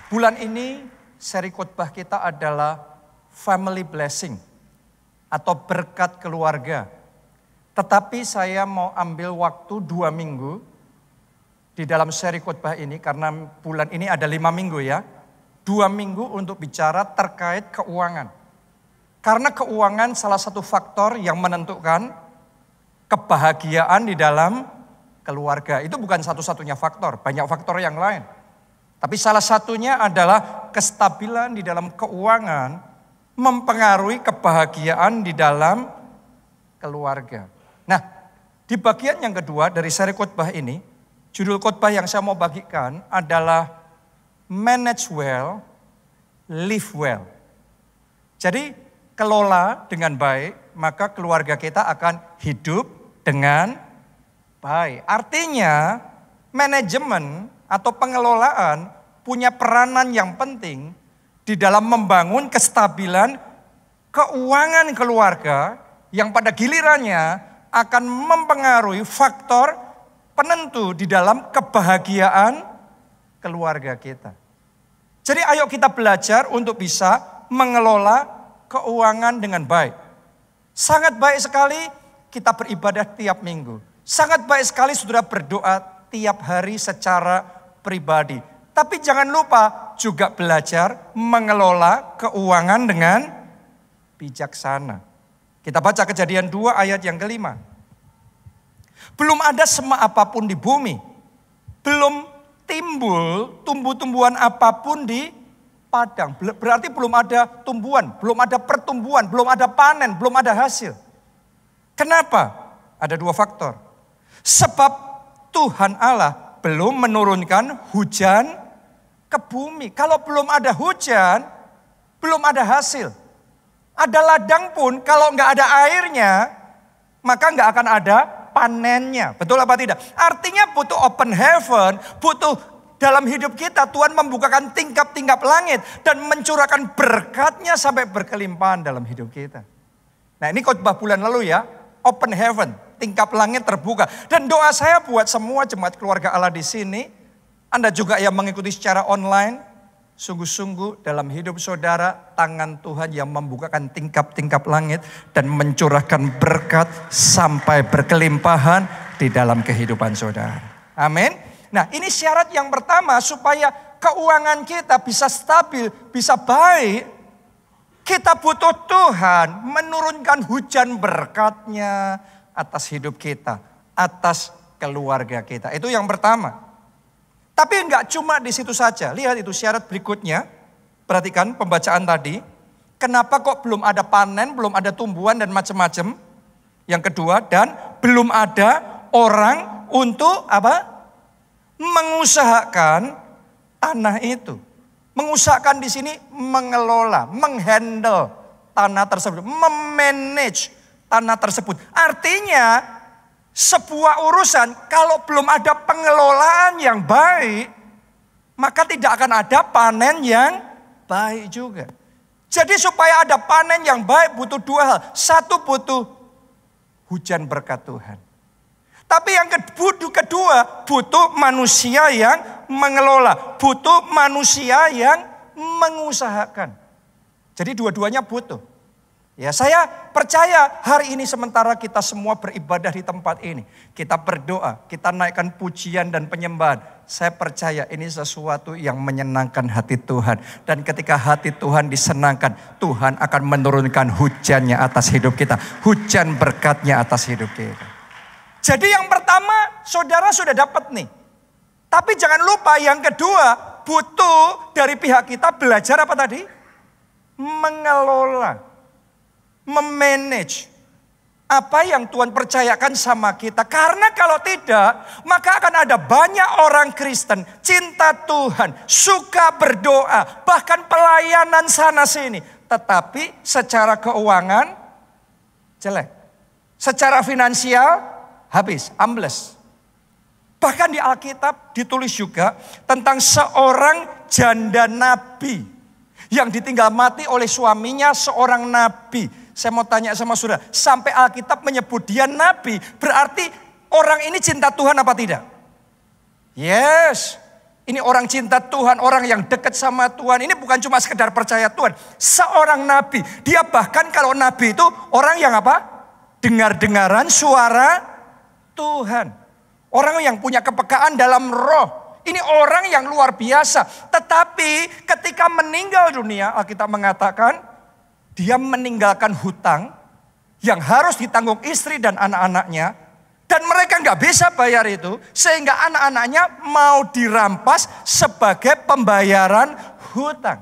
Bulan ini seri khotbah kita adalah family blessing atau berkat keluarga. Tetapi saya mau ambil waktu 2 minggu di dalam seri khotbah ini karena bulan ini ada 5 minggu ya. 2 minggu untuk bicara terkait keuangan. Karena keuangan salah satu faktor yang menentukan kebahagiaan di dalam keluarga. Itu bukan satu-satunya faktor, banyak faktor yang lain. Tapi salah satunya adalah kestabilan di dalam keuangan mempengaruhi kebahagiaan di dalam keluarga. Nah, di bagian yang kedua dari seri khotbah ini, judul khotbah yang saya mau bagikan adalah Manage Well, Live Well. Jadi, kelola dengan baik, maka keluarga kita akan hidup dengan baik. Artinya, manajemen atau pengelolaan punya peranan yang penting di dalam membangun kestabilan keuangan keluarga yang pada gilirannya akan mempengaruhi faktor penentu di dalam kebahagiaan keluarga kita. Jadi ayo kita belajar untuk bisa mengelola keuangan dengan baik. Sangat baik sekali kita beribadah tiap minggu. Sangat baik sekali saudara berdoa tiap hari secara pribadi. Tapi jangan lupa juga belajar mengelola keuangan dengan bijaksana. Kita baca Kejadian 2 ayat yang ke-5. Belum ada semak apapun di bumi. Belum timbul tumbuh-tumbuhan apapun di padang. Berarti belum ada tumbuhan, belum ada pertumbuhan, belum ada panen, belum ada hasil. Kenapa? Ada 2 faktor. Sebab Tuhan Allah belum menurunkan hujan ke bumi. Kalau belum ada hujan, belum ada hasil. Ada ladang pun kalau nggak ada airnya, maka nggak akan ada panennya. Betul apa tidak? Artinya butuh open heaven, butuh dalam hidup kita Tuhan membukakan tingkap-tingkap langit dan mencurahkan berkatnya sampai berkelimpahan dalam hidup kita. Nah ini khotbah bulan lalu ya, open heaven. Tingkap langit terbuka. Dan doa saya buat semua jemaat keluarga Allah di sini, Anda juga yang mengikuti secara online, sungguh-sungguh dalam hidup saudara, tangan Tuhan yang membukakan tingkap-tingkap langit dan mencurahkan berkat sampai berkelimpahan di dalam kehidupan saudara. Amin. Nah ini syarat yang pertama supaya keuangan kita bisa stabil, bisa baik. Kita butuh Tuhan menurunkan hujan berkatnya atas hidup kita, atas keluarga kita. Itu yang pertama. Tapi enggak cuma di situ saja. Lihat itu syarat berikutnya. Perhatikan pembacaan tadi. Kenapa kok belum ada panen, belum ada tumbuhan dan macam-macam. Yang kedua, dan belum ada orang untuk apa? Mengusahakan tanah itu. Mengusahakan di sini mengelola, menghandle tanah tersebut, memanage tanah tersebut. Artinya sebuah urusan kalau belum ada pengelolaan yang baik, maka tidak akan ada panen yang baik juga. Jadi supaya ada panen yang baik butuh 2 hal. Satu butuh hujan berkat Tuhan. Tapi yang kedua butuh manusia yang mengelola. Butuh manusia yang mengusahakan. Jadi dua-duanya butuh. Ya, saya percaya hari ini sementara kita semua beribadah di tempat ini. Kita berdoa, kita naikkan pujian dan penyembahan. Saya percaya ini sesuatu yang menyenangkan hati Tuhan. Dan ketika hati Tuhan disenangkan, Tuhan akan menurunkan hujannya atas hidup kita. Hujan berkatnya atas hidup kita. Jadi yang pertama saudara sudah dapat nih. Tapi jangan lupa yang kedua butuh dari pihak kita belajar apa tadi? Mengelola. Memanage apa yang Tuhan percayakan sama kita. Karena kalau tidak, maka akan ada banyak orang Kristen cinta Tuhan, suka berdoa, bahkan pelayanan sana sini. Tetapi secara keuangan jelek. Secara finansial habis, ambles. Bahkan di Alkitab ditulis juga tentang seorang janda nabi yang ditinggal mati oleh suaminya, seorang nabi. Saya mau tanya sama saudara, sampai Alkitab menyebut dia nabi, berarti orang ini cinta Tuhan apa tidak? Yes. Ini orang cinta Tuhan, orang yang dekat sama Tuhan. Ini bukan cuma sekedar percaya Tuhan. Seorang nabi. Dia bahkan kalau nabi itu orang yang apa? Dengar-dengaran suara Tuhan. Orang yang punya kepekaan dalam roh. Ini orang yang luar biasa. Tetapi ketika meninggal dunia, Alkitab mengatakan dia meninggalkan hutang yang harus ditanggung istri dan anak-anaknya. Dan mereka nggak bisa bayar itu, sehingga anak-anaknya mau dirampas sebagai pembayaran hutang.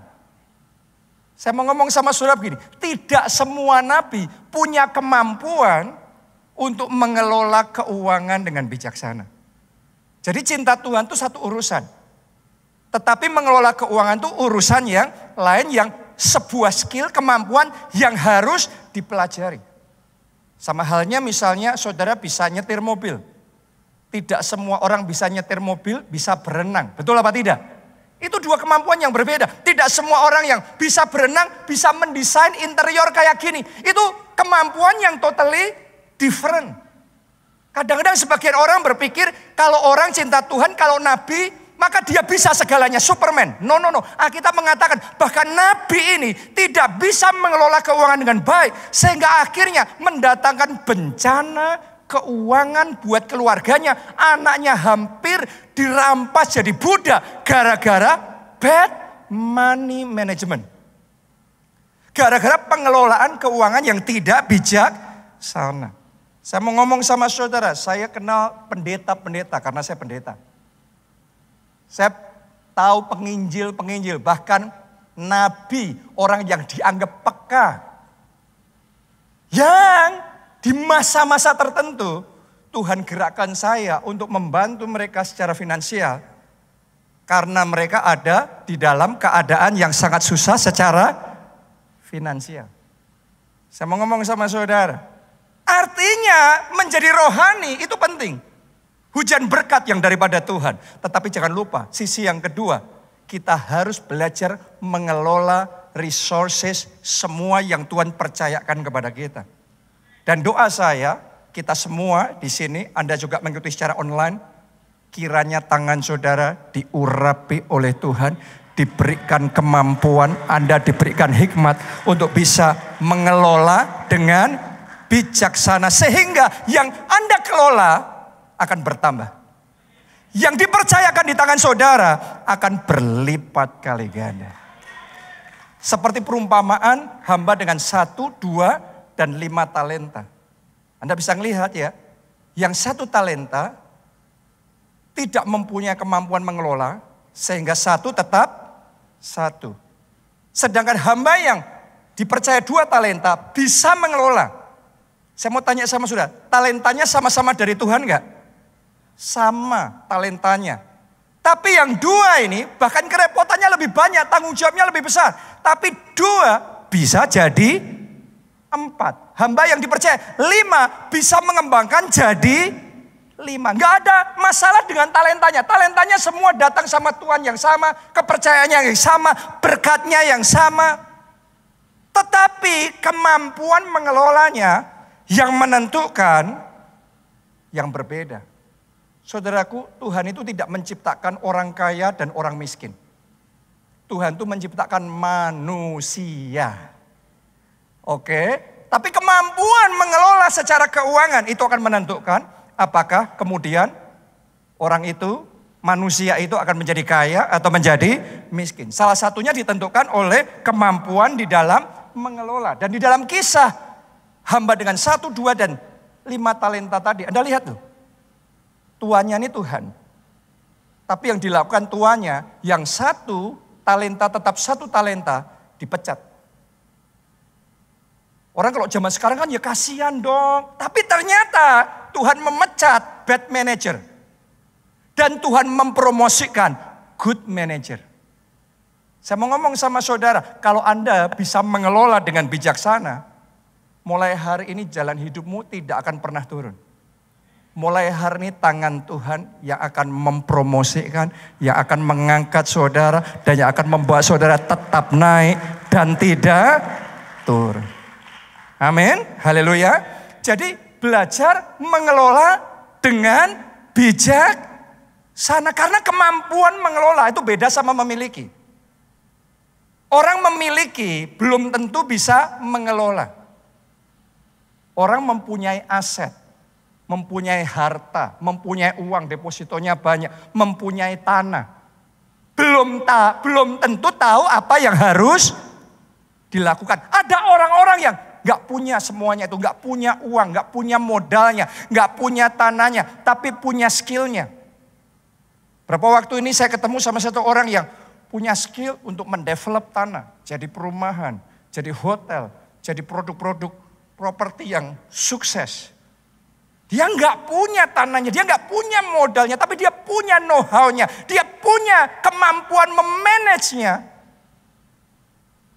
Saya mau ngomong sama saudara begini, tidak semua nabi punya kemampuan untuk mengelola keuangan dengan bijaksana. Jadi cinta Tuhan itu satu urusan. Tetapi mengelola keuangan itu urusan yang lain, yang sebuah skill, kemampuan yang harus dipelajari. Sama halnya misalnya saudara bisa nyetir mobil. Tidak semua orang bisa nyetir mobil, bisa berenang. Betul apa tidak? Itu dua kemampuan yang berbeda. Tidak semua orang yang bisa berenang, bisa mendesain interior kayak gini. Itu kemampuan yang totally different. Kadang-kadang sebagian orang berpikir kalau orang cinta Tuhan, kalau nabi, maka dia bisa segalanya, Superman. No. Alkitab mengatakan bahkan nabi ini tidak bisa mengelola keuangan dengan baik. Sehingga akhirnya mendatangkan bencana keuangan buat keluarganya. Anaknya hampir dirampas jadi budak gara-gara bad money management. Gara-gara pengelolaan keuangan yang tidak bijaksana. Saya mau ngomong sama saudara, saya kenal pendeta-pendeta karena saya pendeta. Saya tahu penginjil, bahkan nabi, orang yang dianggap peka. Yang di masa-masa tertentu Tuhan gerakkan saya untuk membantu mereka secara finansial. Karena mereka ada di dalam keadaan yang sangat susah secara finansial. Saya mau ngomong sama saudara. Artinya menjadi rohani itu penting. Hujan berkat yang daripada Tuhan. Tetapi jangan lupa, sisi yang kedua, kita harus belajar mengelola resources semua yang Tuhan percayakan kepada kita. Dan doa saya, kita semua di sini, Anda juga mengikuti secara online, kiranya tangan saudara diurapi oleh Tuhan, diberikan kemampuan, Anda diberikan hikmat untuk bisa mengelola dengan bijaksana. Sehingga yang Anda kelola akan bertambah. Yang dipercayakan di tangan saudara akan berlipat kali ganda. Seperti perumpamaan hamba dengan 1, 2, dan 5 talenta. Anda bisa melihat ya, yang 1 talenta tidak mempunyai kemampuan mengelola, sehingga 1 tetap 1. Sedangkan hamba yang dipercaya 2 talenta bisa mengelola. Saya mau tanya sama saudara, talentanya sama-sama dari Tuhan enggak? Sama talentanya. Tapi yang 2 ini bahkan kerepotannya lebih banyak, tanggung jawabnya lebih besar. Tapi 2 bisa jadi 4. Hamba yang dipercaya 5 bisa mengembangkan jadi 5. Enggak ada masalah dengan talentanya. Talentanya semua datang sama Tuhan yang sama, kepercayaannya yang sama, berkatnya yang sama. Tetapi kemampuan mengelolanya yang menentukan yang berbeda. Saudaraku, Tuhan itu tidak menciptakan orang kaya dan orang miskin. Tuhan itu menciptakan manusia. Oke, tapi kemampuan mengelola secara keuangan itu akan menentukan apakah kemudian orang itu, manusia itu akan menjadi kaya atau menjadi miskin. Salah satunya ditentukan oleh kemampuan di dalam mengelola. Dan di dalam kisah hamba dengan 1, 2, dan 5 talenta tadi, Anda lihat tuh. Tuannya ini Tuhan. Tapi yang dilakukan tuannya, yang 1 talenta tetap 1 talenta dipecat. Orang kalau zaman sekarang kan ya kasihan dong. Tapi ternyata Tuhan memecat bad manager. Dan Tuhan mempromosikan good manager. Saya mau ngomong sama saudara, kalau Anda bisa mengelola dengan bijaksana, mulai hari ini jalan hidupmu tidak akan pernah turun. Mulai hari ini tangan Tuhan yang akan mempromosikan, yang akan mengangkat saudara, dan yang akan membuat saudara tetap naik dan tidak turun. Amin, haleluya. Jadi belajar mengelola dengan bijaksana. sana. Karena kemampuan mengelola itu beda sama memiliki. Orang memiliki belum tentu bisa mengelola. Orang mempunyai aset, mempunyai harta, mempunyai uang, depositonya banyak, mempunyai tanah. Belum tentu tahu apa yang harus dilakukan. Ada orang-orang yang gak punya semuanya itu, gak punya uang, gak punya modalnya, gak punya tanahnya, tapi punya skillnya. Berapa waktu ini saya ketemu sama satu orang yang punya skill untuk mendevelop tanah, jadi perumahan, jadi hotel, jadi produk-produk properti yang sukses. Dia nggak punya tanahnya, dia nggak punya modalnya, tapi dia punya know-how-nya, dia punya kemampuan memanagenya.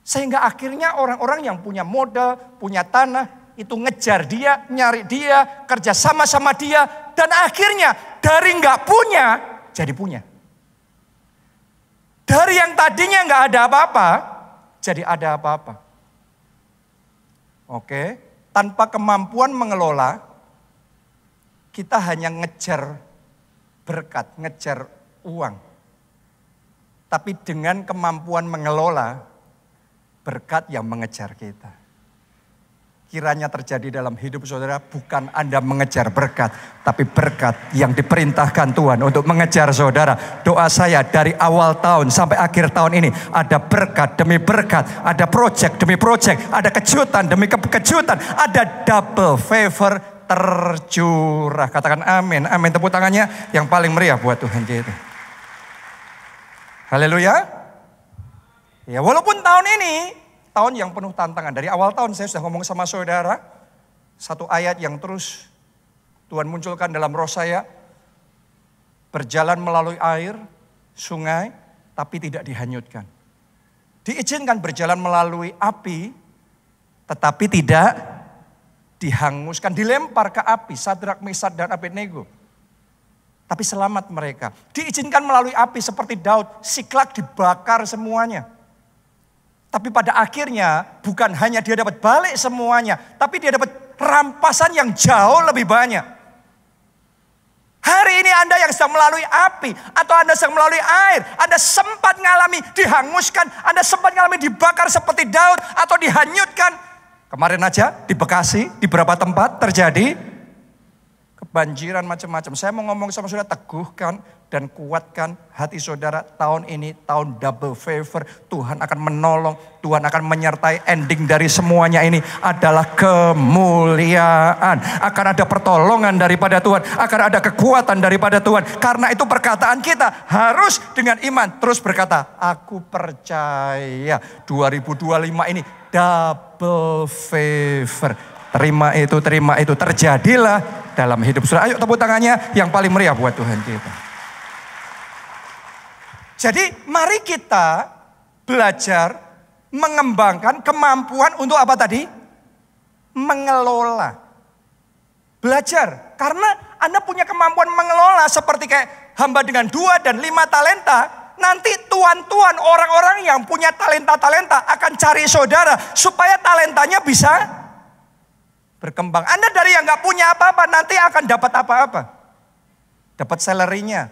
Sehingga akhirnya orang-orang yang punya modal, punya tanah, itu ngejar dia, nyari dia, kerja sama-sama dia, dan akhirnya dari nggak punya, jadi punya. Dari yang tadinya nggak ada apa-apa, jadi ada apa-apa. Oke, tanpa kemampuan mengelola, kita hanya ngejar berkat, ngejar uang. Tapi dengan kemampuan mengelola, berkat yang mengejar kita. Kiranya terjadi dalam hidup saudara, bukan Anda mengejar berkat, tapi berkat yang diperintahkan Tuhan untuk mengejar saudara. Doa saya dari awal tahun sampai akhir tahun ini, ada berkat demi berkat, ada project demi project, ada kejutan demi kejutan, ada double favor tercurah. Katakan amin. Amin. Tepuk tangannya yang paling meriah buat Tuhan kita. Haleluya. Ya, walaupun tahun ini tahun yang penuh tantangan. Dari awal tahun saya sudah ngomong sama saudara. Satu ayat yang terus Tuhan munculkan dalam roh saya. Berjalan melalui air, sungai, tapi tidak dihanyutkan. Diizinkan berjalan melalui api, tetapi tidak dihanguskan, dilempar ke api, Sadrak, Mesak, dan Abednego. Tapi selamat mereka. Diizinkan melalui api seperti Daud, Siklak dibakar semuanya. Tapi pada akhirnya bukan hanya dia dapat balik semuanya, tapi dia dapat rampasan yang jauh lebih banyak. Hari ini Anda yang sedang melalui api, atau Anda sedang melalui air, Anda sempat mengalami dihanguskan, Anda sempat mengalami dibakar seperti Daud, atau dihanyutkan. Kemarin aja di Bekasi, di beberapa tempat terjadi kebanjiran macam-macam. Saya mau ngomong sama saudara, teguhkan dan kuatkan hati saudara. Tahun ini tahun double favor. Tuhan akan menolong, Tuhan akan menyertai. Ending dari semuanya ini adalah kemuliaan. Akan ada pertolongan daripada Tuhan, akan ada kekuatan daripada Tuhan. Karena itu perkataan kita harus dengan iman terus berkata, aku percaya 2025 ini double favor. Terima itu, terjadilah dalam hidup saudara. Ayo tepuk tangannya yang paling meriah buat Tuhan kita. Jadi mari kita belajar mengembangkan kemampuan untuk apa tadi? Mengelola. Belajar, karena Anda punya kemampuan mengelola seperti kayak hamba dengan 2 dan 5 talenta. Nanti tuan-tuan orang-orang yang punya talenta-talenta akan cari saudara supaya talentanya bisa berkembang. Anda dari yang gak punya apa-apa nanti akan dapat apa-apa. Dapat salary-nya,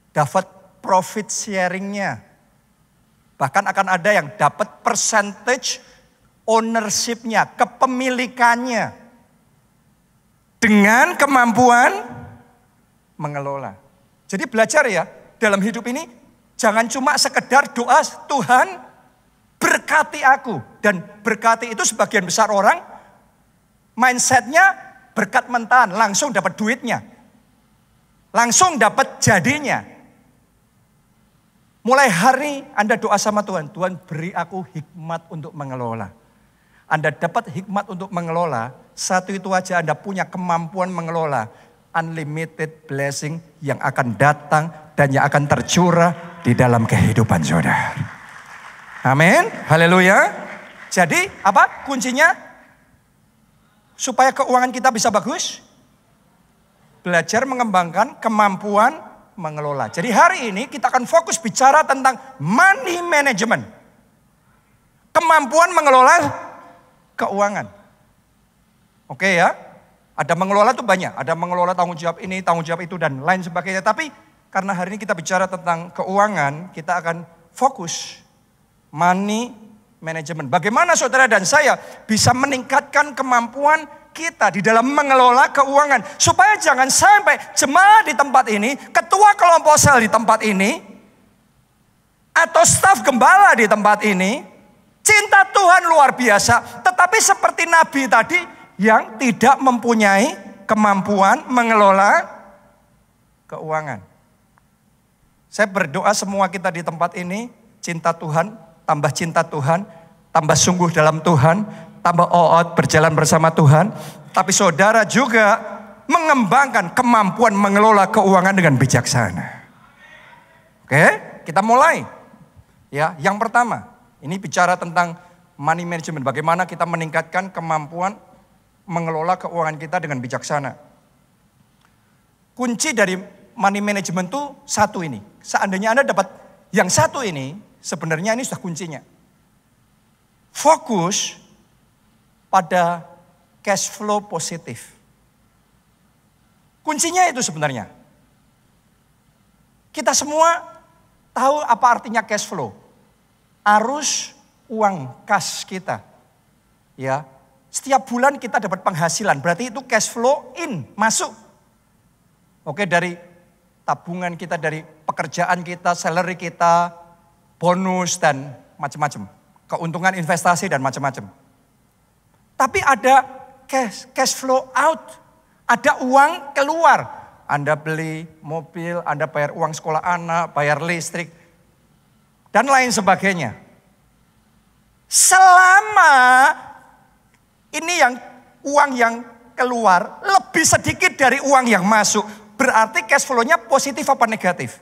dapat profit sharing-nya. Bahkan akan ada yang dapat percentage ownership-nya, kepemilikannya. Dengan kemampuan mengelola. Jadi belajar ya, dalam hidup ini jangan cuma sekedar doa, Tuhan berkati aku. Dan berkati itu sebagian besar orang mindsetnya berkat mentahan, langsung dapat duitnya. Langsung dapat jadinya. Mulai hari Anda doa sama Tuhan, Tuhan beri aku hikmat untuk mengelola. Anda dapat hikmat untuk mengelola, satu itu aja Anda punya kemampuan mengelola. Unlimited blessing yang akan datang dan yang akan tercurah di dalam kehidupan saudara. Amin. Haleluya. Jadi apa kuncinya? Supaya keuangan kita bisa bagus. Belajar mengembangkan kemampuan mengelola. Jadi hari ini kita akan fokus bicara tentang money management. Kemampuan mengelola keuangan. Oke ya. Ada mengelola tuh banyak. Ada mengelola tanggung jawab ini, tanggung jawab itu dan lain sebagainya. Tapi karena hari ini kita bicara tentang keuangan, kita akan fokus money management. Bagaimana saudara dan saya bisa meningkatkan kemampuan kita di dalam mengelola keuangan. Supaya jangan sampai jemaat di tempat ini, ketua kelompok sel di tempat ini, atau staf gembala di tempat ini, cinta Tuhan luar biasa. Tetapi seperti Nabi tadi yang tidak mempunyai kemampuan mengelola keuangan. Saya berdoa semua kita di tempat ini, cinta Tuhan, tambah sungguh dalam Tuhan, tambah berjalan bersama Tuhan. Tapi saudara juga mengembangkan kemampuan mengelola keuangan dengan bijaksana. Oke, kita mulai. Ya, yang pertama, ini bicara tentang money management. Bagaimana kita meningkatkan kemampuan mengelola keuangan kita dengan bijaksana. Kunci dari money management itu satu ini. Seandainya Anda dapat yang satu ini, sebenarnya ini sudah kuncinya. Fokus pada cash flow positif. Kuncinya itu sebenarnya. Kita semua tahu apa artinya cash flow. Arus uang kas kita. Ya, setiap bulan kita dapat penghasilan, berarti itu cash flow in, masuk. Oke, dari tabungan kita, dari pekerjaan kita, salary kita, bonus dan macam-macam. Keuntungan investasi dan macam-macam. Tapi ada cash flow out. Ada uang keluar. Anda beli mobil, Anda bayar uang sekolah anak, bayar listrik, dan lain sebagainya. Selama ini uang yang keluar lebih sedikit dari uang yang masuk, berarti cash flow-nya positif apa negatif?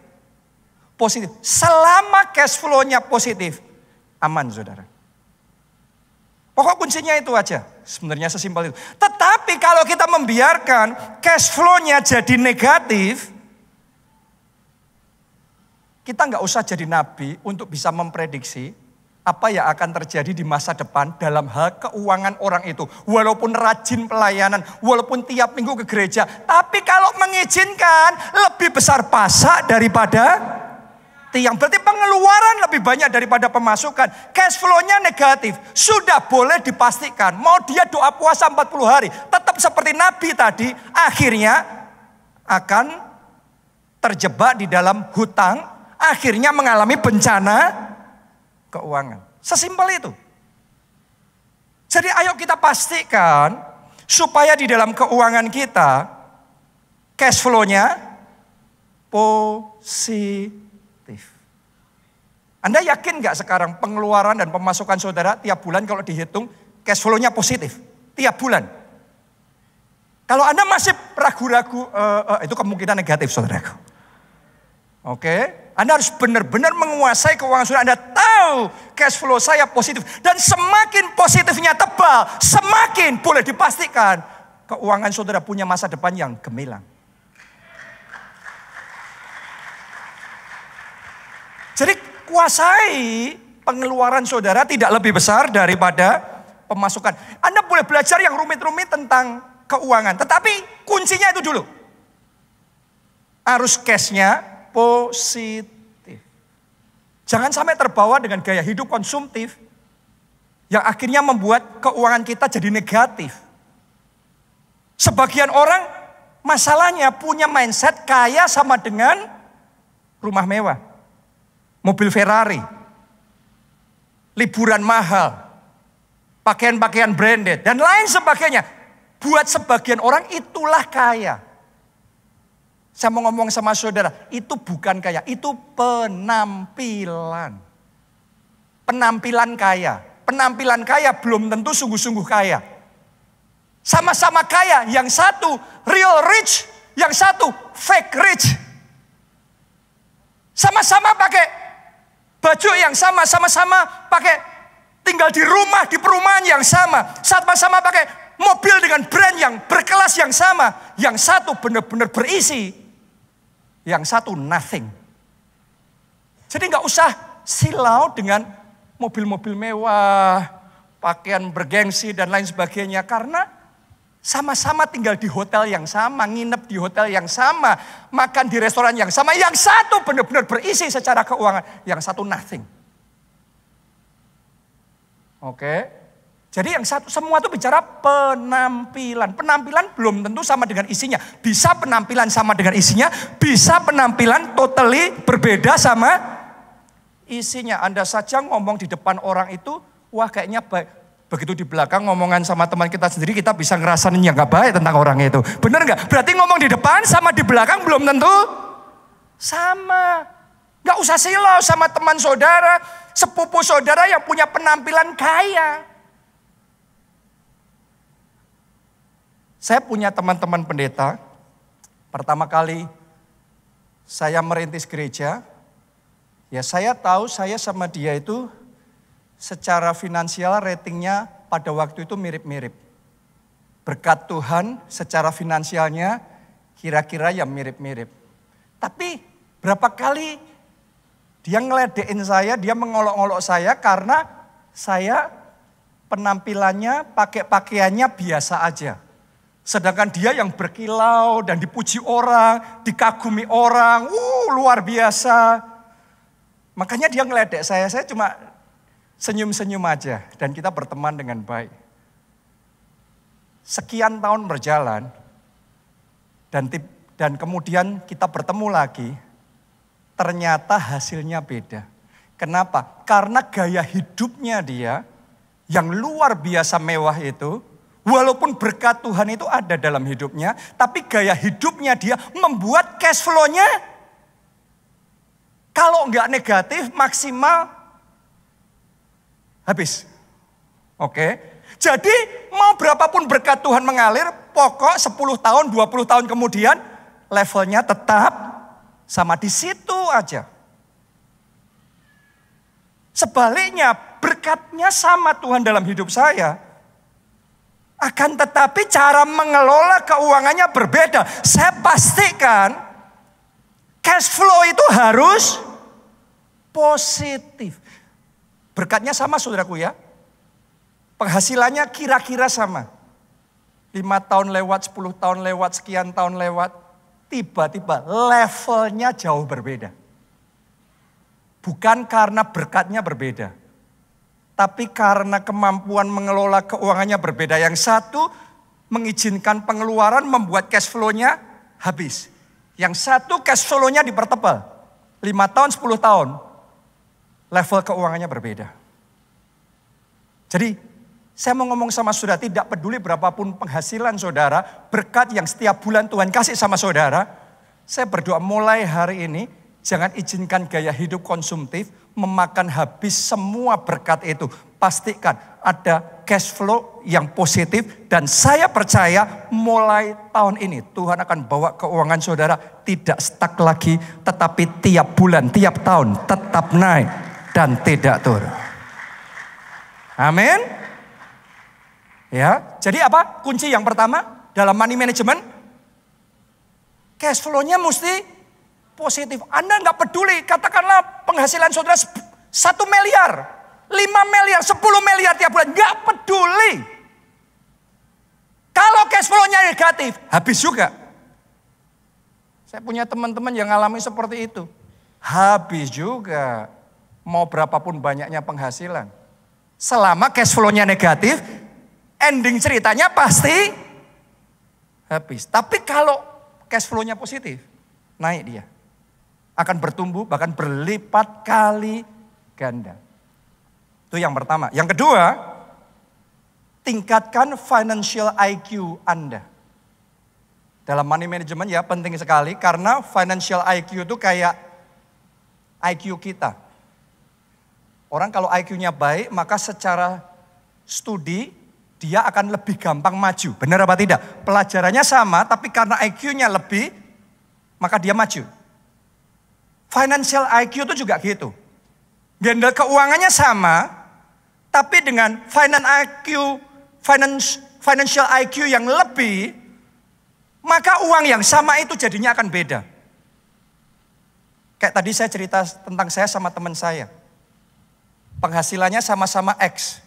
Positif. Selama cash flow-nya positif, aman saudara. Pokok kuncinya itu aja. Sebenarnya sesimpel itu. Tetapi kalau kita membiarkan cash flow-nya jadi negatif, kita nggak usah jadi nabi untuk bisa memprediksi apa yang akan terjadi di masa depan dalam hal keuangan orang itu. Walaupun rajin pelayanan, walaupun tiap minggu ke gereja. Tapi kalau mengizinkan lebih besar pasak daripada tiang. Berarti pengeluaran lebih banyak daripada pemasukan. Cash flow-nya negatif. Sudah boleh dipastikan. Mau dia doa puasa 40 hari. Tetap seperti Nabi tadi. Akhirnya akan terjebak di dalam hutang. Akhirnya mengalami bencana keuangan. Sesimpel itu. Jadi ayo kita pastikan supaya di dalam keuangan kita cash flow-nya positif. Anda yakin gak sekarang pengeluaran dan pemasukan saudara tiap bulan kalau dihitung cash flow-nya positif? Tiap bulan. Kalau Anda masih ragu-ragu, itu kemungkinan negatif saudaraku. Oke. Anda harus benar-benar menguasai keuangan saudara. Anda tahu cash flow saya positif. Dan semakin positifnya tebal, semakin boleh dipastikan keuangan saudara punya masa depan yang gemilang. Jadi kuasai pengeluaran saudara tidak lebih besar daripada pemasukan. Anda boleh belajar yang rumit-rumit tentang keuangan. Tetapi kuncinya itu dulu. Arus cashnya positif. Jangan sampai terbawa dengan gaya hidup konsumtif yang akhirnya membuat keuangan kita jadi negatif. Sebagian orang masalahnya punya mindset kaya sama dengan rumah mewah, mobil Ferrari, liburan mahal, pakaian-pakaian branded, dan lain sebagainya. Buat sebagian orang itulah kaya. Saya mau ngomong sama saudara, itu bukan kaya, itu penampilan. Penampilan kaya. Penampilan kaya belum tentu sungguh-sungguh kaya. Sama-sama kaya, yang satu real rich, yang satu fake rich. Sama-sama pakai baju yang sama, sama-sama pakai tinggal di rumah, di perumahan yang sama. Sama-sama pakai mobil dengan brand yang berkelas yang sama. Yang satu benar-benar berisi. Yang satu nothing. Jadi nggak usah silau dengan mobil-mobil mewah, pakaian bergengsi dan lain sebagainya. Karena Sama-sama tinggal di hotel yang sama, nginep di hotel yang sama, makan di restoran yang sama. Yang satu benar-benar berisi secara keuangan, yang satu nothing. Oke. Jadi yang satu, semua itu bicara penampilan. Penampilan belum tentu sama dengan isinya. Bisa penampilan sama dengan isinya, bisa penampilan totally berbeda sama isinya. Anda saja ngomong di depan orang itu, wah kayaknya baik. Begitu di belakang ngomongan sama teman kita sendiri, kita bisa ngerasain yang gak baik tentang orang itu. Bener gak? Berarti ngomong di depan sama di belakang belum tentu sama. Gak usah silau sama teman saudara, sepupu saudara yang punya penampilan kaya. Saya punya teman-teman pendeta, pertama kali saya merintis gereja, ya saya tahu saya sama dia itu secara finansial ratingnya pada waktu itu mirip-mirip. Berkat Tuhan secara finansialnya kira-kira ya mirip-mirip. Tapi berapa kali dia ngeledekin saya, dia mengolok-olok saya karena saya penampilannya, pakai pakaiannya biasa aja. Sedangkan dia yang berkilau dan dipuji orang, dikagumi orang, luar biasa. Makanya dia ngeledek saya cuma senyum-senyum aja dan kita berteman dengan baik. Sekian tahun berjalan dan kemudian kita bertemu lagi, ternyata hasilnya beda. Kenapa? Karena gaya hidupnya dia yang luar biasa mewah itu, walaupun berkat Tuhan itu ada dalam hidupnya, tapi gaya hidupnya dia membuat cash flow-nya kalau enggak negatif maksimal habis. Oke. Jadi mau berapapun berkat Tuhan mengalir, pokok 10 tahun, 20 tahun kemudian levelnya tetap sama di situ aja. Sebaliknya berkatnya sama Tuhan dalam hidup saya. Akan tetapi cara mengelola keuangannya berbeda. Saya pastikan cash flow itu harus positif. Berkatnya sama saudaraku ya. Penghasilannya kira-kira sama. 5 tahun lewat, 10 tahun lewat, sekian tahun lewat. Tiba-tiba levelnya jauh berbeda. Bukan karena berkatnya berbeda. Tapi karena kemampuan mengelola keuangannya berbeda. Yang satu mengizinkan pengeluaran membuat cash flow-nya habis. Yang satu cash flow-nya dipertebal. 5 tahun, 10 tahun. Level keuangannya berbeda. Jadi saya mau ngomong sama saudara, tidak peduli berapapun penghasilan saudara, berkat yang setiap bulan Tuhan kasih sama saudara, saya berdoa mulai hari ini, jangan izinkan gaya hidup konsumtif memakan habis semua berkat itu. Pastikan ada cash flow yang positif dan saya percaya mulai tahun ini Tuhan akan bawa keuangan saudara tidak stuck lagi, tetapi tiap bulan, tiap tahun tetap naik dan tidak turun. Amin. Ya, jadi apa? Kunci yang pertama dalam money management, cash flow-nya mesti positif. Anda nggak peduli, katakanlah penghasilan saudara 1 miliar, 5 miliar, 10 miliar tiap bulan, nggak peduli. Kalau cash flow-nya negatif, habis juga. Saya punya teman-teman yang alami seperti itu. Habis juga. Mau berapapun banyaknya penghasilan. Selama cash flow-nya negatif, ending ceritanya pasti habis. Tapi kalau cash flow-nya positif, naik dia. Akan bertumbuh, bahkan berlipat kali ganda. Itu yang pertama. Yang kedua, tingkatkan financial IQ Anda. Dalam money management ya penting sekali, karena financial IQ itu kayak IQ kita. Orang kalau IQ-nya baik, maka secara studi dia akan lebih gampang maju. Benar apa tidak? Pelajarannya sama, tapi karena IQ-nya lebih, maka dia maju. Financial IQ itu juga gitu. Handle keuangannya sama, tapi dengan financial IQ yang lebih, maka uang yang sama itu jadinya akan beda. Kayak tadi saya cerita tentang saya sama teman saya. Penghasilannya sama-sama X.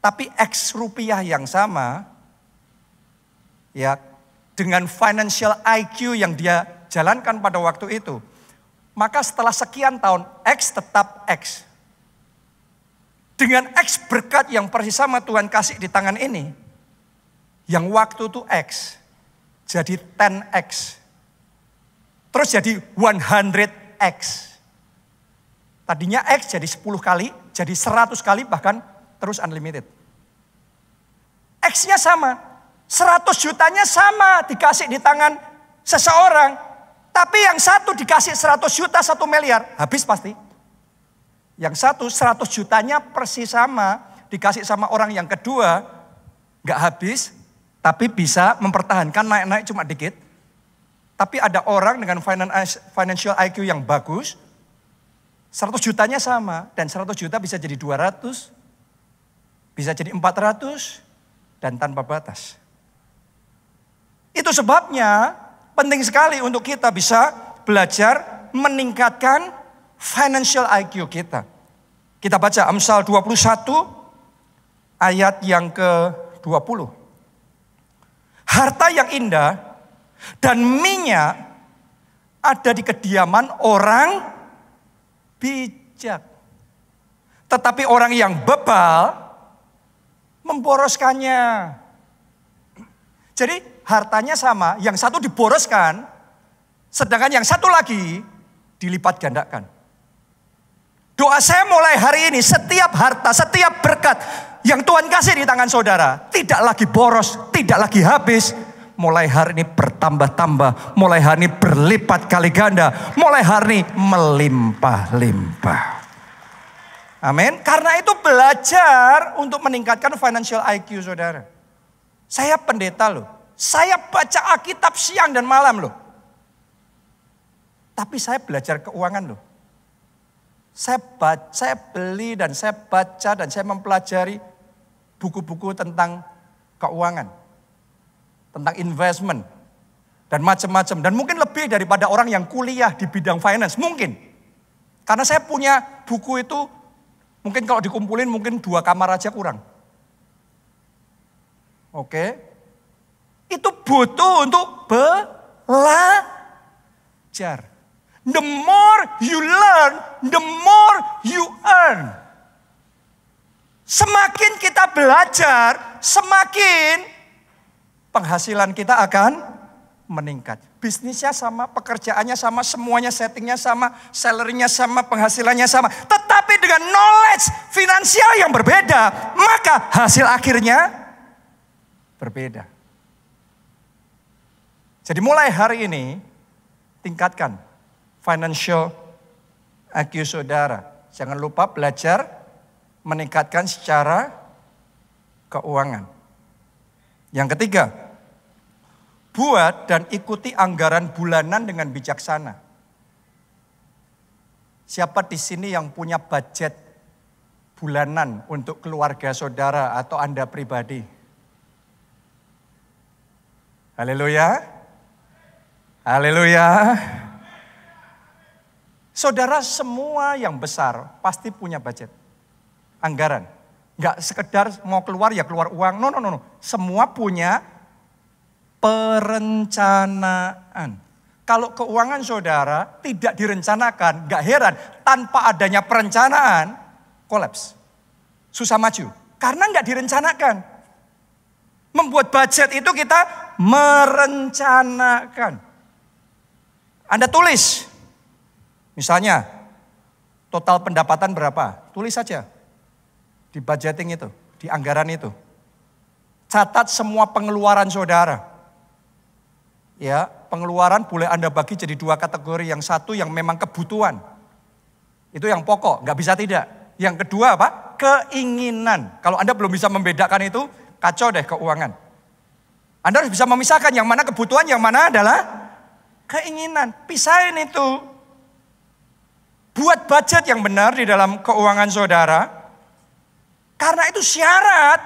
Tapi X rupiah yang sama, Ya, dengan financial IQ yang dia jalankan pada waktu itu, maka setelah sekian tahun X tetap X. Dengan X berkat yang persis sama Tuhan kasih di tangan ini, yang waktu itu X, jadi 10X. Terus jadi 100X. Tadinya X jadi 10 kali, jadi 100 kali, bahkan terus unlimited. X-nya sama, 100 jutanya sama dikasih di tangan seseorang. Tapi yang satu dikasih 100 juta, 1 miliar, habis pasti. Yang satu 100 jutanya persis sama, dikasih sama orang yang kedua, gak habis, tapi bisa mempertahankan naik-naik cuma dikit. Tapi ada orang dengan financial IQ yang bagus, 100 jutanya sama, dan 100 juta bisa jadi 200, bisa jadi 400, dan tanpa batas. Itu sebabnya penting sekali untuk kita bisa belajar meningkatkan financial IQ kita. Kita baca Amsal 21 ayat yang ke-20. Harta yang indah dan minyak ada di kediaman orang bijak. Tetapi orang yang bebal memboroskannya. Jadi hartanya sama, yang satu diboroskan, sedangkan yang satu lagi dilipat gandakan. Doa saya mulai hari ini, setiap harta, setiap berkat yang Tuhan kasih di tangan saudara, tidak lagi boros, tidak lagi habis. Mulai hari ini bertambah-tambah, mulai hari ini berlipat kali ganda, mulai hari ini melimpah-limpah. Amin. Karena itu belajar untuk meningkatkan financial IQ saudara. Saya pendeta loh, saya baca Alkitab siang dan malam loh. Tapi saya belajar keuangan loh. Saya beli dan saya baca dan saya mempelajari buku-buku tentang keuangan. Tentang investment. Dan macam-macam. Dan mungkin lebih daripada orang yang kuliah di bidang finance. Mungkin. Karena saya punya buku itu, mungkin kalau dikumpulin mungkin 2 kamar aja kurang. Oke. Itu butuh untuk belajar. The more you learn, the more you earn. Semakin kita belajar, semakin penghasilan kita akan meningkat. Bisnisnya sama, pekerjaannya sama, semuanya settingnya sama, salary-nya sama, penghasilannya sama. Tetapi dengan knowledge finansial yang berbeda, maka hasil akhirnya berbeda. Jadi mulai hari ini, tingkatkan financial IQ saudara. Jangan lupa belajar meningkatkan secara keuangan. Yang ketiga, buat dan ikuti anggaran bulanan dengan bijaksana. Siapa di sini yang punya budget bulanan untuk keluarga saudara atau Anda pribadi? Haleluya. Haleluya. Saudara semua yang besar pasti punya budget. Anggaran. Enggak sekedar mau keluar ya keluar uang. No. Semua punya perencanaan. Kalau keuangan saudara tidak direncanakan, enggak heran. Tanpa adanya perencanaan, kolaps. Susah maju. Karena enggak direncanakan. Membuat budget itu kita merencanakan. Anda tulis. Misalnya, total pendapatan berapa? Tulis saja. Di budgeting itu, di anggaran itu. Catat semua pengeluaran saudara. Ya, pengeluaran boleh Anda bagi jadi 2 kategori. Yang satu yang memang kebutuhan. Itu yang pokok, nggak bisa tidak. Yang kedua apa? Keinginan. Kalau Anda belum bisa membedakan itu, kacau deh keuangan. Anda harus bisa memisahkan yang mana kebutuhan, yang mana adalah keinginan. Pisahin itu. Buat budget yang benar di dalam keuangan saudara. Karena itu syarat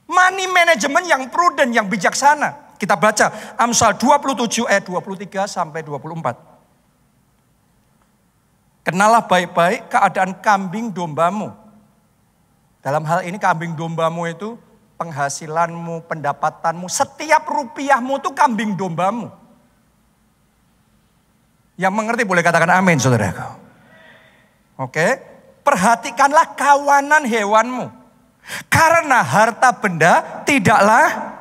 money management yang prudent, yang bijaksana. Kita baca Amsal 27 ayat 23 sampai 24. Kenalah baik-baik keadaan kambing dombamu. Dalam hal ini kambing dombamu itu penghasilanmu, pendapatanmu, setiap rupiahmu itu kambing dombamu. Yang mengerti boleh katakan amin, saudaraku. Oke, perhatikanlah kawanan hewanmu. Karena harta benda tidaklah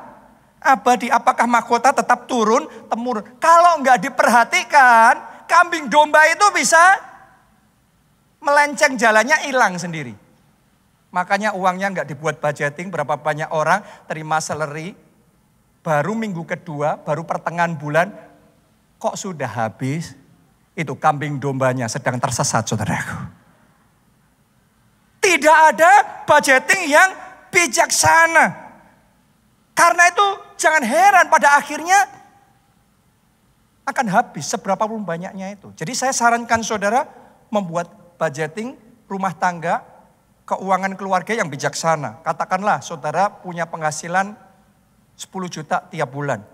abadi. Apakah mahkota tetap turun temurun? Kalau enggak diperhatikan, kambing domba itu bisa melenceng jalannya, hilang sendiri. Makanya uangnya enggak dibuat budgeting, berapa banyak orang terima salary, baru minggu kedua, baru pertengahan bulan, kok sudah habis? Itu kambing dombanya sedang tersesat, saudaraku. Tidak ada budgeting yang bijaksana. Karena itu jangan heran pada akhirnya akan habis seberapa pun banyaknya itu. Jadi saya sarankan saudara membuat budgeting rumah tangga, keuangan keluarga yang bijaksana. Katakanlah saudara punya penghasilan 10 juta tiap bulan.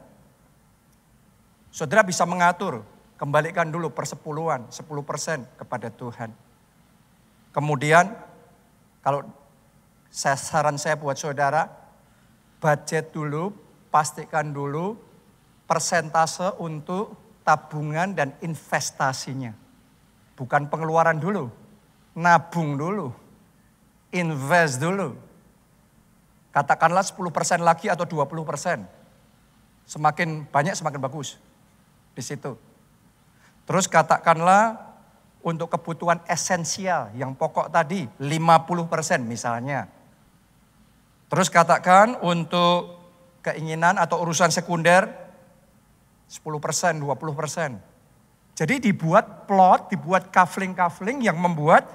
Saudara bisa mengatur, kembalikan dulu persepuluhan, 10% kepada Tuhan. Kemudian kalau saran saya buat saudara, budget dulu, pastikan dulu persentase untuk tabungan dan investasinya. Bukan pengeluaran dulu, nabung dulu, invest dulu. Katakanlah 10% lagi atau 20%. Semakin banyak semakin bagus di situ. Terus katakanlah untuk kebutuhan esensial yang pokok tadi 50% misalnya. Terus katakan untuk keinginan atau urusan sekunder 10%, 20%. Jadi dibuat plot, dibuat kafling-kafling yang membuat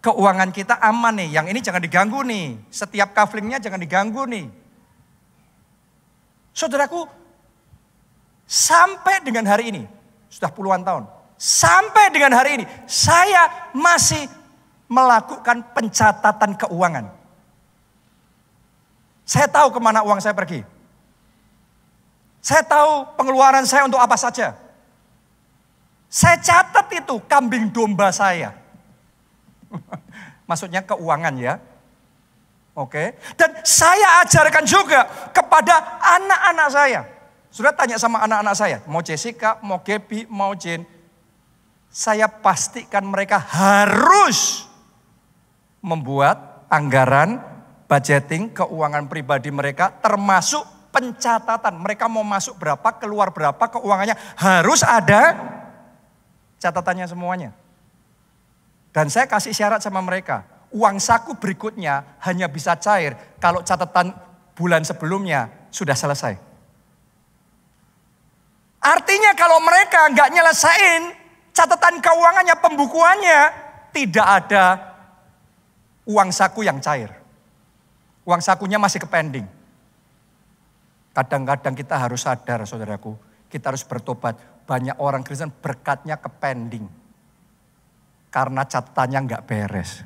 keuangan kita aman nih. Yang ini jangan diganggu nih. Setiap kaflingnya jangan diganggu nih. Saudaraku, sampai dengan hari ini, sudah puluhan tahun. Sampai dengan hari ini, saya masih melakukan pencatatan keuangan. Saya tahu kemana uang saya pergi. Saya tahu pengeluaran saya untuk apa saja. Saya catat itu kambing domba saya. Maksudnya keuangan ya. Oke. Dan saya ajarkan juga kepada anak-anak saya. Sudah tanya sama anak-anak saya, mau Jessica, mau Gaby, mau Jane. Saya pastikan mereka harus membuat anggaran, budgeting, keuangan pribadi mereka, termasuk pencatatan. Mereka mau masuk berapa, keluar berapa, keuangannya harus ada catatannya semuanya. Dan saya kasih syarat sama mereka, uang saku berikutnya hanya bisa cair kalau catatan bulan sebelumnya sudah selesai. Artinya kalau mereka nggak nyelesain catatan keuangannya, pembukuannya, tidak ada uang saku yang cair. Uang sakunya masih kepending. Kadang-kadang kita harus sadar, saudaraku, kita harus bertobat. Banyak orang Kristen berkatnya kepending. Karena catatannya nggak beres.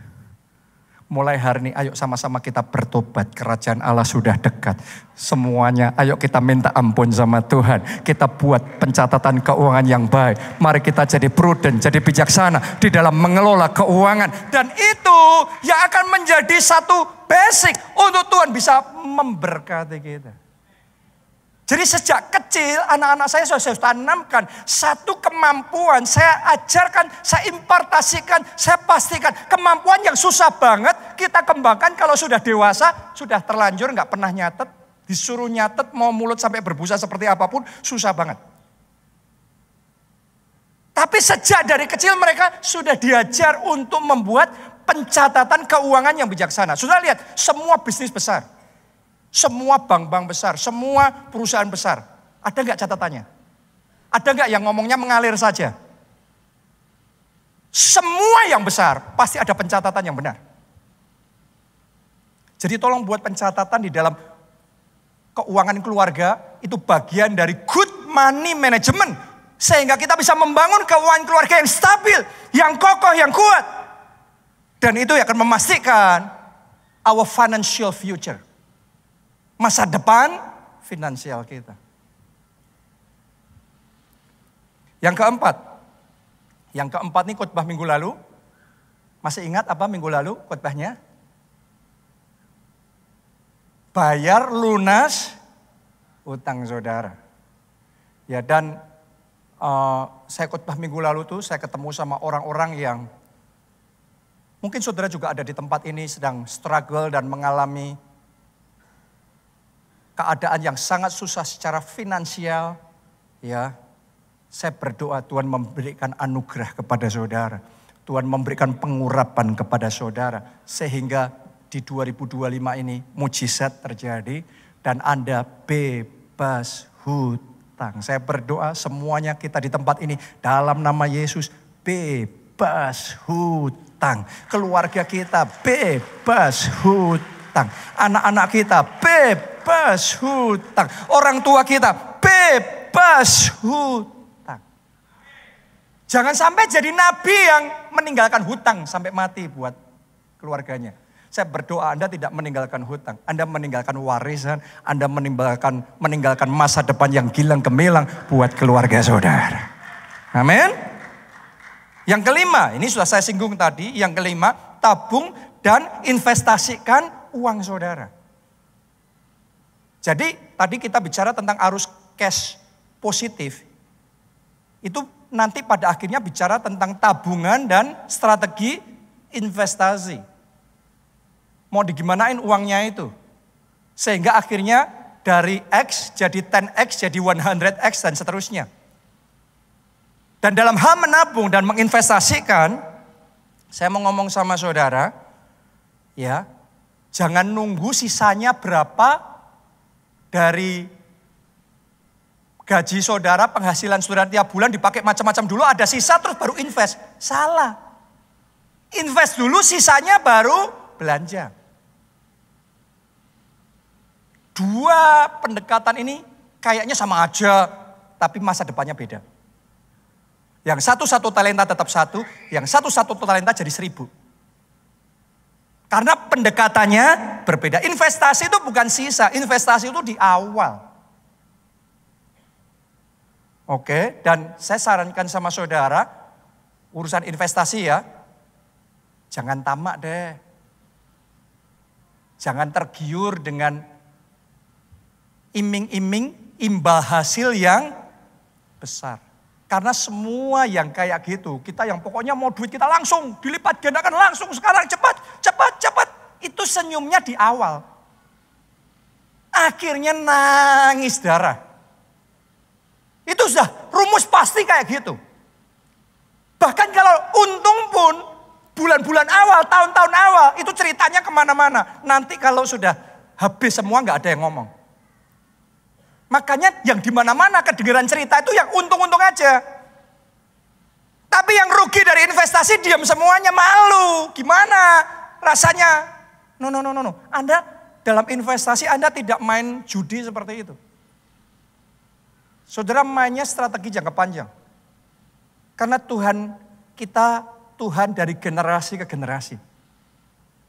Mulai hari ini ayo sama-sama kita bertobat. Kerajaan Allah sudah dekat. Semuanya ayo kita minta ampun sama Tuhan. Kita buat pencatatan keuangan yang baik. Mari kita jadi prudent, jadi bijaksana di dalam mengelola keuangan. Dan itu yang akan menjadi satu basic untuk Tuhan bisa memberkati kita. Jadi sejak kecil anak-anak saya sudah tanamkan satu kemampuan. Saya ajarkan, saya impartasikan, saya pastikan. Kemampuan yang susah banget kita kembangkan kalau sudah dewasa. Sudah terlanjur gak pernah nyatet. Disuruh nyatet mau mulut sampai berbusa seperti apapun susah banget. Tapi sejak dari kecil mereka sudah diajar untuk membuat pencatatan keuangan yang bijaksana. Sudah lihat semua bisnis besar. Semua bank-bank besar, semua perusahaan besar. Ada nggak catatannya? Ada nggak yang ngomongnya mengalir saja? Semua yang besar pasti ada pencatatan yang benar. Jadi tolong buat pencatatan di dalam keuangan keluarga. Itu bagian dari good money management. Sehingga kita bisa membangun keuangan keluarga yang stabil, yang kokoh, yang kuat. Dan itu akan memastikan our financial future. Masa depan finansial kita. Yang keempat nih khotbah minggu lalu. Masih ingat apa minggu lalu khotbahnya? bayar lunas utang saudara. Ya, dan saya khotbah minggu lalu tuh saya ketemu sama orang-orang yang mungkin saudara juga ada di tempat ini sedang struggle dan mengalami keadaan yang sangat susah secara finansial. Ya, saya berdoa Tuhan memberikan anugerah kepada saudara. Tuhan memberikan pengurapan kepada saudara. Sehingga di 2025 ini mujizat terjadi dan Anda bebas hutang. Saya berdoa semuanya kita di tempat ini dalam nama Yesus bebas hutang. Keluarga kita bebas hutang. Anak-anak kita bebas hutang. Orang tua kita bebas hutang. Jangan sampai jadi nabi yang meninggalkan hutang sampai mati buat keluarganya. Saya berdoa Anda tidak meninggalkan hutang. Anda meninggalkan warisan. Anda meninggalkan masa depan yang gilang gemilang buat keluarga saudara. Amin. Yang kelima, ini sudah saya singgung tadi. Yang kelima, tabung dan investasikan uang saudara. Jadi tadi kita bicara tentang arus cash positif. Itu nanti pada akhirnya bicara tentang tabungan dan strategi investasi. Mau digimanain uangnya itu. Sehingga akhirnya dari X jadi 10X, jadi 100X dan seterusnya. Dan dalam hal menabung dan menginvestasikan, saya mau ngomong sama saudara, ya, jangan nunggu sisanya berapa dari gaji saudara, penghasilan saudara tiap bulan dipakai macam-macam dulu, ada sisa terus baru invest. Salah. Invest dulu, sisanya baru belanja. Dua pendekatan ini kayaknya sama aja, tapi masa depannya beda. Yang satu talenta tetap satu, yang satu talenta jadi 1000. Karena pendekatannya berbeda. Investasi itu bukan sisa, investasi itu di awal. Oke, dan saya sarankan sama saudara, urusan investasi ya, jangan tamak deh. Jangan tergiur dengan iming-iming imbal hasil yang besar. Karena semua yang kayak gitu, kita yang pokoknya mau duit kita langsung, dilipat gandakan langsung sekarang, cepat. Itu senyumnya di awal. Akhirnya nangis darah. Itu sudah rumus pasti kayak gitu. Bahkan kalau untung pun, bulan-bulan awal, tahun-tahun awal, itu ceritanya kemana-mana. Nanti kalau sudah habis semua gak ada yang ngomong. Makanya yang di mana-mana kedengeran cerita itu yang untung-untung aja. Tapi yang rugi dari investasi diam semuanya, malu. Gimana rasanya? No. Anda dalam investasi Anda tidak main judi seperti itu. Saudara mainnya strategi jangka panjang. Karena Tuhan kita Tuhan dari generasi ke generasi.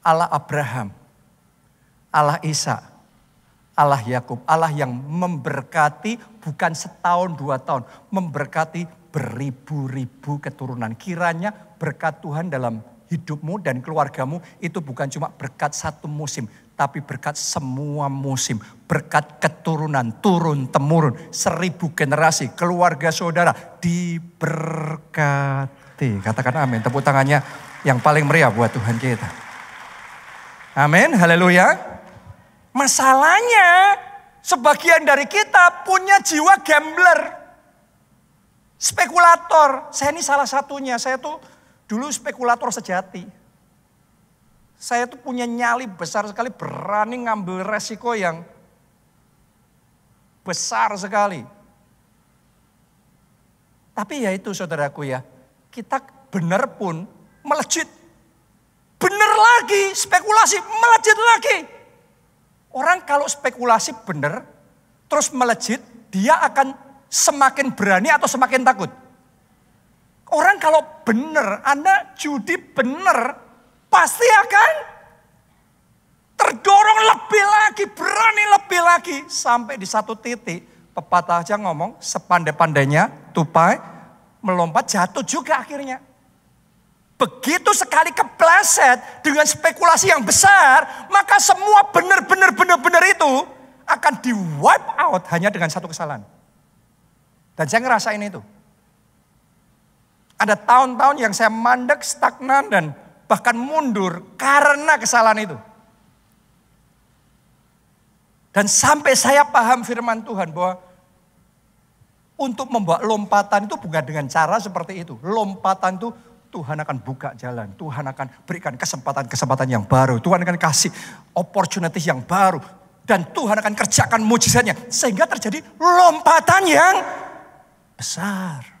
Allah Abraham, Allah Ishak, Allah Yakub, Allah yang memberkati bukan setahun 2 tahun, memberkati beribu-ribu keturunan. Kiranya berkat Tuhan dalam hidupmu dan keluargamu itu bukan cuma berkat satu musim, tapi berkat semua musim. Berkat keturunan, turun-temurun, 1000 generasi, keluarga saudara diberkati. Katakan amin, tepuk tangannya yang paling meriah buat Tuhan kita. Amin, haleluya. Masalahnya sebagian dari kita punya jiwa gambler. Spekulator, saya ini salah satunya. Saya tuh dulu spekulator sejati. Saya tuh punya nyali besar sekali, berani ngambil resiko yang besar sekali. Tapi ya itu saudaraku ya, kita benar pun melejit. Benar lagi, spekulasi melejit lagi. Orang kalau spekulasi benar, terus melejit, dia akan semakin berani atau semakin takut. Orang kalau benar, Anda judi benar, pasti akan terdorong lebih lagi, berani lebih lagi. Sampai di satu titik, pepatah aja ngomong, sepandai-pandainya tupai melompat jatuh juga akhirnya. Begitu sekali kepleset dengan spekulasi yang besar, maka semua benar itu akan di wipe out hanya dengan satu kesalahan. Dan saya ngerasain itu. Ada tahun-tahun yang saya mandek, stagnan, dan bahkan mundur karena kesalahan itu. Dan sampai saya paham firman Tuhan bahwa untuk membawa lompatan itu bukan dengan cara seperti itu. Lompatan itu Tuhan akan buka jalan. Tuhan akan berikan kesempatan-kesempatan yang baru. Tuhan akan kasih opportunity yang baru. Dan Tuhan akan kerjakan mujizatnya. Sehingga terjadi lompatan yang besar.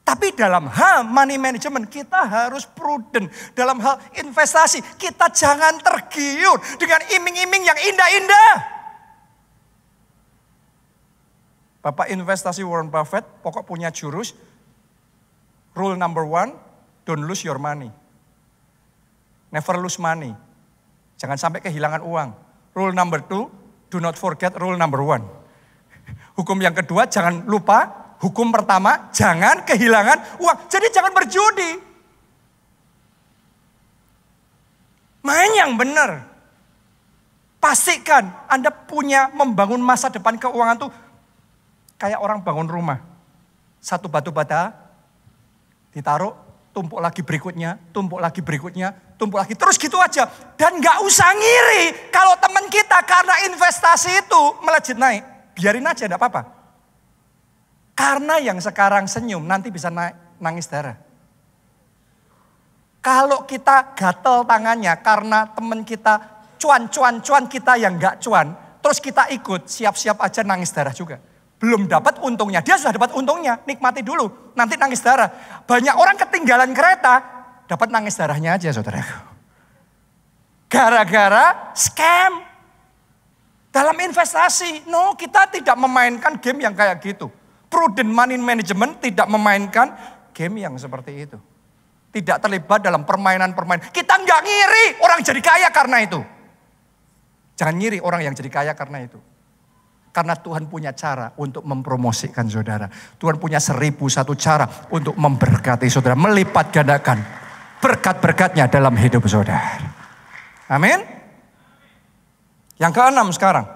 Tapi dalam hal money management kita harus prudent. Dalam hal investasi kita jangan tergiur dengan iming-iming yang indah-indah. Bapak investasi Warren Buffett pokok punya jurus. Rule number 1, don't lose your money. Never lose money. Jangan sampai kehilangan uang. Rule number 2, do not forget rule number 1. Hukum yang kedua, jangan lupa. Hukum pertama, jangan kehilangan uang. Jadi jangan berjudi. Main yang benar. Pastikan Anda punya membangun masa depan keuangan tuh kayak orang bangun rumah. Satu batu bata ditaruh, tumpuk lagi berikutnya, tumpuk lagi berikutnya, tumpuk lagi. Terus gitu aja. Dan gak usah ngiri kalau teman kita karena investasi itu melejit naik. Biarin aja, gak apa-apa. Karena yang sekarang senyum nanti bisa nangis darah. Kalau kita gatel tangannya karena teman kita cuan kita yang gak cuan. Terus kita ikut, siap-siap aja nangis darah juga. Belum dapat untungnya, dia sudah dapat untungnya, nikmati dulu, nanti nangis darah. Banyak orang ketinggalan kereta, dapat nangis darahnya aja saudaraku. Gara-gara scam. Dalam investasi, no kita tidak memainkan game yang kayak gitu. Prudent money management tidak memainkan game yang seperti itu. Tidak terlibat dalam permainan-permainan. Kita nggak ngiri orang jadi kaya karena itu. Jangan ngiri orang yang jadi kaya karena itu. Karena Tuhan punya cara untuk mempromosikan saudara. Tuhan punya 1001 cara untuk memberkati saudara. Melipat gandakan berkat-berkatnya dalam hidup saudara. Amin. Yang keenam sekarang.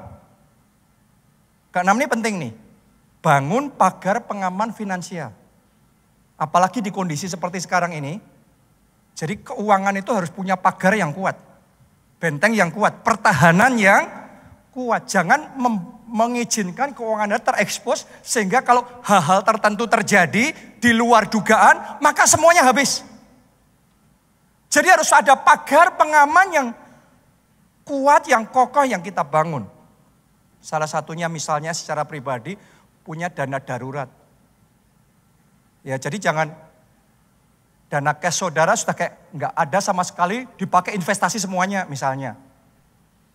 Keenam ini penting nih. Bangun pagar pengaman finansial. Apalagi di kondisi seperti sekarang ini. Jadi keuangan itu harus punya pagar yang kuat. Benteng yang kuat. Pertahanan yang kuat. Jangan mengizinkan keuangan Anda terekspos. Sehingga kalau hal-hal tertentu terjadi di luar dugaan. Maka semuanya habis. Jadi harus ada pagar pengaman yang kuat, yang kokoh yang kita bangun. Salah satunya misalnya secara pribadi. Punya dana darurat. Ya jadi jangan dana cash saudara sudah kayak nggak ada sama sekali dipakai investasi semuanya misalnya.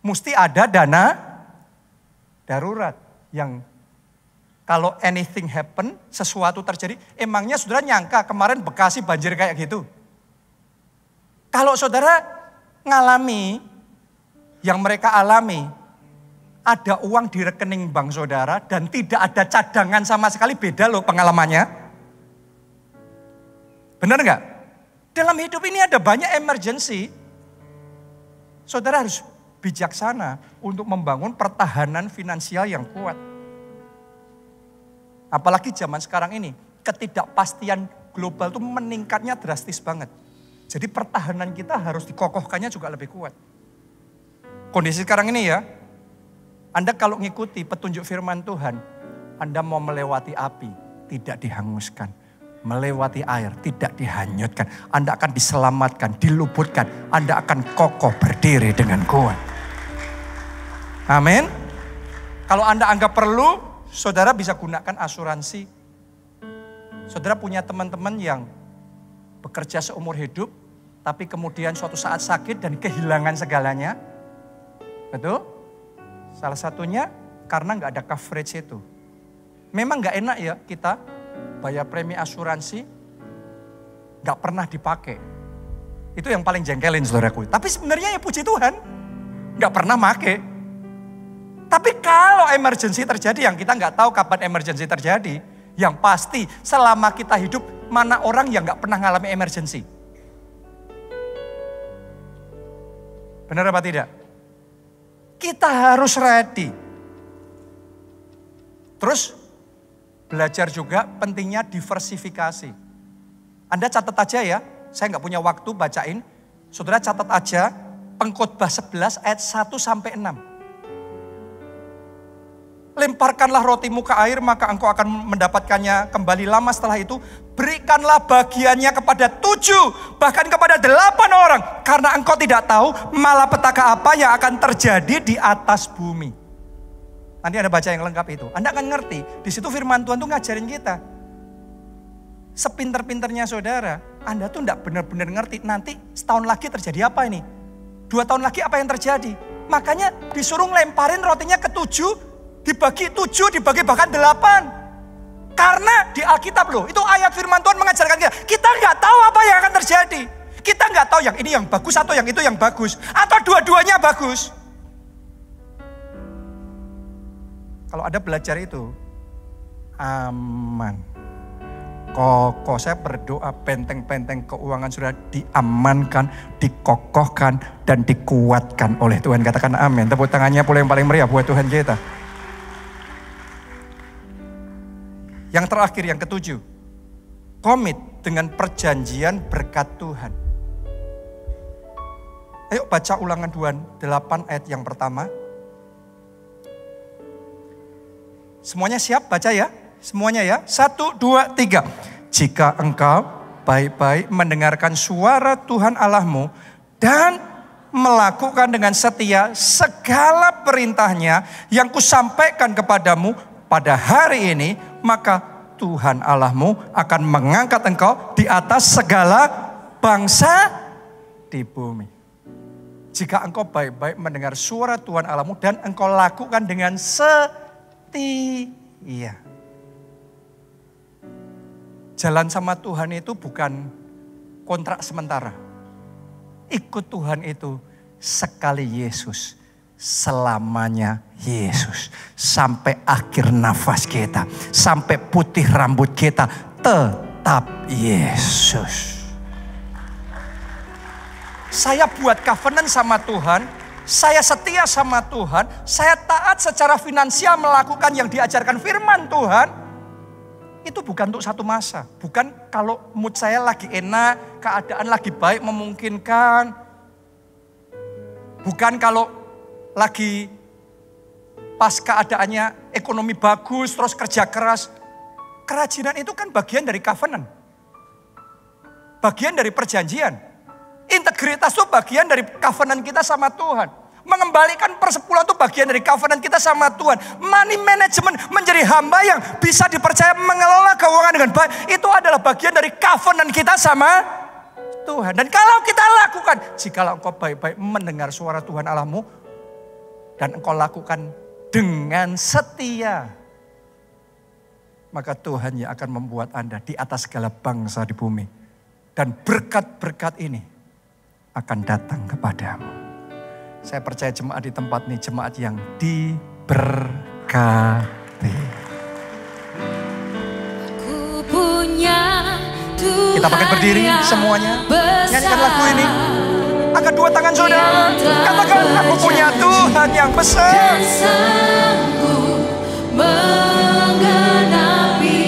Mesti ada dana darurat yang kalau anything happen, sesuatu terjadi, emangnya saudara nyangka kemarin Bekasi banjir kayak gitu? Kalau saudara ngalami yang mereka alami, ada uang di rekening bank saudara dan tidak ada cadangan sama sekali, beda loh pengalamannya. Benar nggak? Dalam hidup ini ada banyak emergency. Saudara harus bijaksana untuk membangun pertahanan finansial yang kuat. Apalagi zaman sekarang ini, ketidakpastian global itu meningkatnya drastis banget. Jadi pertahanan kita harus dikokohkannya juga lebih kuat. Kondisi sekarang ini ya, Anda kalau ngikuti petunjuk firman Tuhan, Anda mau melewati api, tidak dihanguskan. Melewati air, tidak dihanyutkan. Anda akan diselamatkan, diluputkan. Anda akan kokoh berdiri dengan kuat. Amin. Kalau Anda anggap perlu, saudara bisa gunakan asuransi. Saudara punya teman-teman yang bekerja seumur hidup, tapi kemudian suatu saat sakit dan kehilangan segalanya. Betul? Salah satunya karena nggak ada coverage itu. Memang nggak enak ya kita bayar premi asuransi nggak pernah dipakai. Itu yang paling jengkelin saudaraku. Tapi sebenarnya ya puji Tuhan nggak pernah make. Tapi kalau emergency terjadi yang kita nggak tahu kapan emergency terjadi, yang pasti selama kita hidup mana orang yang nggak pernah ngalami emergency. Benar apa tidak? Kita harus ready. Terus belajar juga pentingnya diversifikasi. Anda catat aja ya, saya nggak punya waktu bacain. Saudara catat aja Pengkhotbah 11 ayat 1 sampai 6. Lemparkanlah rotimu ke air, maka engkau akan mendapatkannya kembali lama setelah itu. Berikanlah bagiannya kepada 7, bahkan kepada 8 orang. Karena engkau tidak tahu malapetaka apa yang akan terjadi di atas bumi. Nanti Anda baca yang lengkap itu. Anda akan ngerti, di situ firman Tuhan tuh ngajarin kita. Sepinter-pinternya saudara, Anda tuh enggak benar-benar ngerti. Nanti setahun lagi terjadi apa ini? 2 tahun lagi apa yang terjadi? Makanya disuruh lemparin rotinya ke 7, dibagi 7, dibagi bahkan 8. Karena di Alkitab loh, itu ayat firman Tuhan mengajarkan kita. Kita nggak tahu apa yang akan terjadi. Kita nggak tahu yang ini yang bagus atau yang itu yang bagus. Atau dua-duanya bagus. Kalau ada belajar itu, aman. Kokoh, saya berdoa benteng-benteng keuangan sudah diamankan, dikokohkan, dan dikuatkan oleh Tuhan. Katakan amin. Tepuk tangannya pula yang paling meriah buat Tuhan kita. Yang terakhir, yang ke-7. Komit dengan perjanjian berkat Tuhan. Ayo baca Ulangan 28 ayat yang pertama. Semuanya siap baca ya? Semuanya ya? 1, 2, 3. Jika engkau baik-baik mendengarkan suara Tuhan Allahmu dan melakukan dengan setia segala perintahnya yang kusampaikan kepadamu pada hari ini, maka Tuhan Allahmu akan mengangkat engkau di atas segala bangsa di bumi. Jika engkau baik-baik mendengar suara Tuhan Allahmu dan engkau lakukan dengan setia. Jalan sama Tuhan itu bukan kontrak sementara. Ikut Tuhan itu sekali Yesus, selamanya Yesus. Sampai akhir nafas kita, sampai putih rambut kita, tetap Yesus. Saya buat covenant sama Tuhan, saya setia sama Tuhan, saya taat secara finansial melakukan yang diajarkan firman Tuhan. Itu bukan untuk satu masa, bukan kalau mood saya lagi enak, keadaan lagi baik memungkinkan. Bukan kalau lagi pas keadaannya ekonomi bagus, terus kerja keras. Kerajinan itu kan bagian dari covenant. Bagian dari perjanjian. Integritas itu bagian dari covenant kita sama Tuhan. Mengembalikan persepuluhan itu bagian dari covenant kita sama Tuhan. Money management, menjadi hamba yang bisa dipercaya mengelola keuangan dengan baik. Itu adalah bagian dari covenant kita sama Tuhan. Dan kalau kita lakukan, jikalau engkau baik-baik mendengar suara Tuhan Allahmu, dan engkau lakukan dengan setia, maka Tuhan yang akan membuat Anda di atas segala bangsa di bumi. Dan berkat-berkat ini akan datang kepadamu. Saya percaya jemaat di tempat ini, jemaat yang diberkati. Aku punya Tuhan. Kita pakai berdiri semuanya. Nyanyikan lagu ini. Angkat 2 tangan saudara. Katakan, aku punya Tuhan yang besar. Dan sanggup menggenapi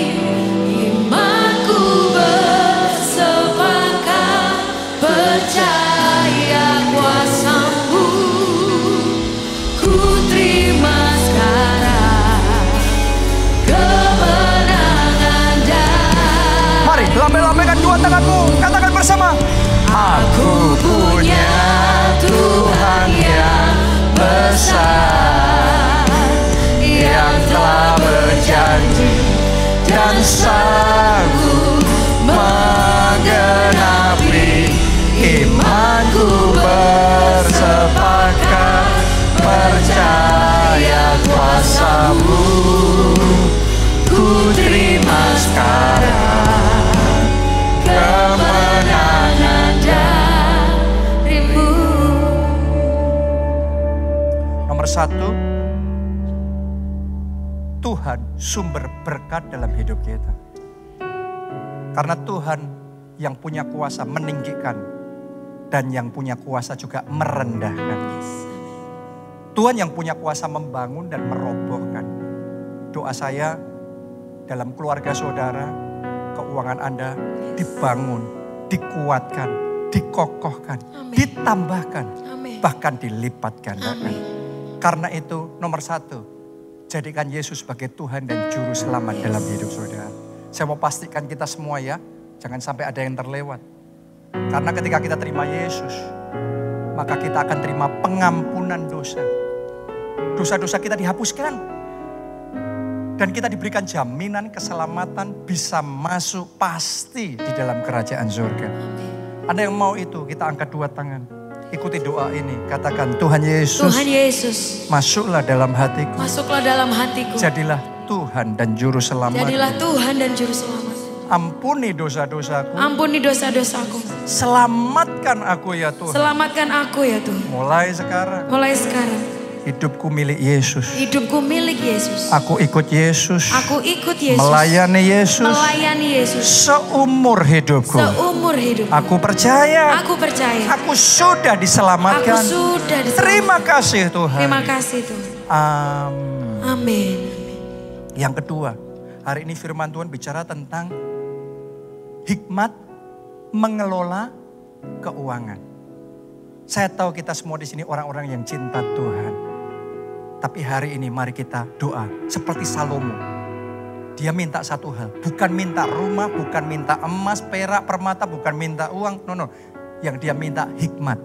imanku bersepakat percaya kuasa-Mu. Ku terima sekarang kemenangan dan Mari, lambai-lambaikan 2 tanganmu. Katakan bersama. Aku punya Tuhan yang besar, yang telah berjanji dan sanggup menggenapi imanku bersepakat percaya kuasa-Mu. Ku terima sekarang kemenangan darimu. Nomor 1, Tuhan sumber berkat dalam hidup kita. Karena Tuhan yang punya kuasa meninggikan Dan yang punya kuasa juga merendahkan. Tuhan yang punya kuasa membangun dan merobohkan. Doa saya dalam keluarga saudara, keuangan Anda dibangun, dikuatkan, dikokohkan, ditambahkan, bahkan dilipat gandakan. Karena itu nomor 1, jadikan Yesus sebagai Tuhan dan Juru Selamat dalam hidup saudara. Saya mau pastikan kita semua ya, jangan sampai ada yang terlewat. Karena ketika kita terima Yesus, maka kita akan terima pengampunan dosa. Dosa-dosa kita dihapuskan. Dan kita diberikan jaminan keselamatan bisa masuk pasti di dalam kerajaan surga. Ada yang mau itu, kita angkat 2 tangan. Ikuti doa ini, katakan Tuhan Yesus. Tuhan Yesus, Masuklah dalam hatiku. masuklah dalam hatiku. Jadilah Tuhan dan Juru Selamat. Jadilah Tuhan dan Juru Selamat. Ampuni dosa-dosaku. Ampuni dosa-dosaku. Selamatkan aku ya Tuhan. Selamatkan aku ya Tuhan. Mulai sekarang. Mulai sekarang. Hidupku milik Yesus. Hidupku milik Yesus. Aku ikut Yesus. Aku ikut Yesus. Melayani Yesus. Melayani Yesus. Seumur hidupku. Seumur hidup. Aku percaya. Aku percaya. Aku sudah diselamatkan. Aku sudah diselamatkan. Terima kasih Tuhan. Terima kasih Tuhan. Amin. Yang kedua, hari ini firman Tuhan bicara tentang hikmat mengelola keuangan. Saya tahu kita semua di sini orang-orang yang cinta Tuhan. Tapi hari ini mari kita doa seperti Salomo. Dia minta satu hal, bukan minta rumah, bukan minta emas, perak, permata, bukan minta uang. No. Yang dia minta hikmat.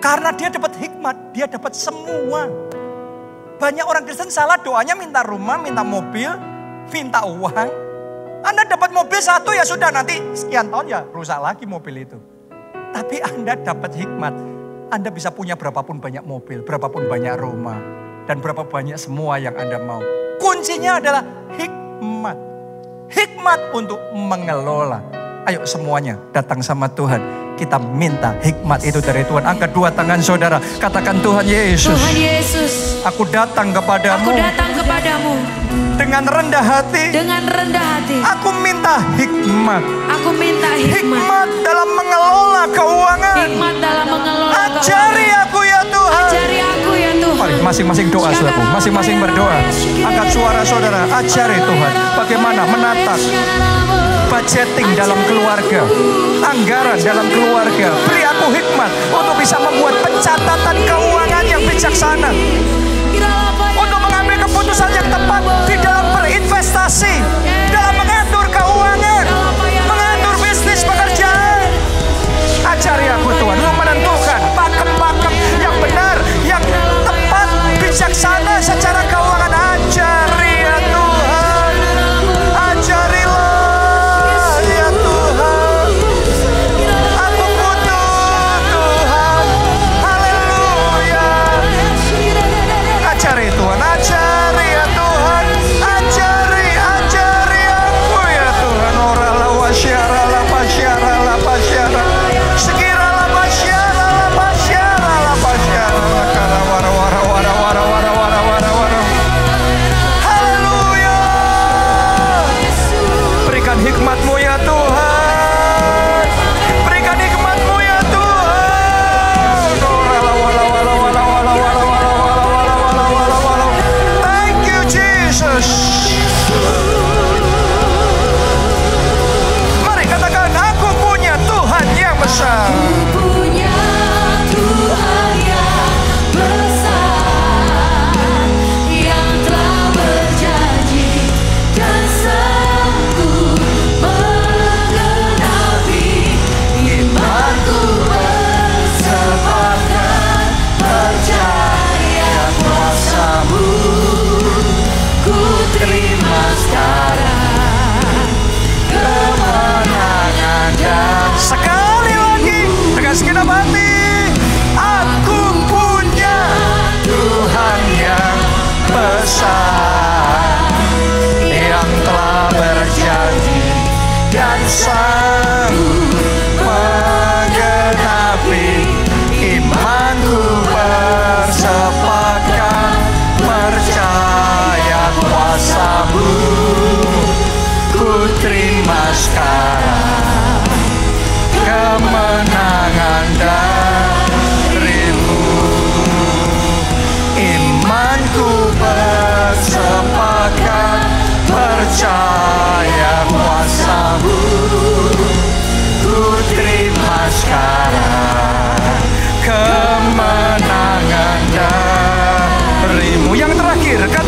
Karena dia dapat hikmat, dia dapat semua. Banyak orang Kristen salah doanya minta rumah, minta mobil, minta uang. Anda dapat mobil 1 ya sudah, nanti sekian tahun ya rusak lagi mobil itu. Tapi Anda dapat hikmat. Anda bisa punya berapapun banyak mobil, berapapun banyak rumah. Dan berapa banyak semua yang Anda mau. Kuncinya adalah hikmat. Hikmat untuk mengelola. Ayo semuanya datang sama Tuhan. Kita minta hikmat itu dari Tuhan. Angkat 2 tangan saudara. Katakan Tuhan Yesus. Tuhan Yesus. Aku datang kepadamu. Aku datang kepadamu. Dengan rendah hati. Dengan rendah hati. Aku minta hikmat. Aku minta hikmat. Hikmat dalam mengelola keuangan. Hikmat dalam mengelola Ajari keuangan. aku ya Tuhan. Ajari aku ya Tuhan. Mari masing-masing doa saudaraku. Masing-masing berdoa. Angkat suara saudara. Ajari Tuhan. Bagaimana menata budgeting dalam keluarga. Anggaran dalam keluarga. Beri aku hikmat untuk bisa membuat pencatatan keuangan yang bijaksana. Untuk mengambil keputusan yang tepat di dalam berinvestasi. Dalam mengatur keuangan. Mengatur bisnis pekerjaan. Ajari aku Tuhan untuk menentukan pakem-pakem yang benar, yang tepat, bijaksana secara keuangan. Ajari ya Tuhan. Ajarilah ya Tuhan. Aku butuh Tuhan. Haleluya. Ajari Tuhan, ajari ya Tuhan. Ajari ya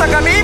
katakan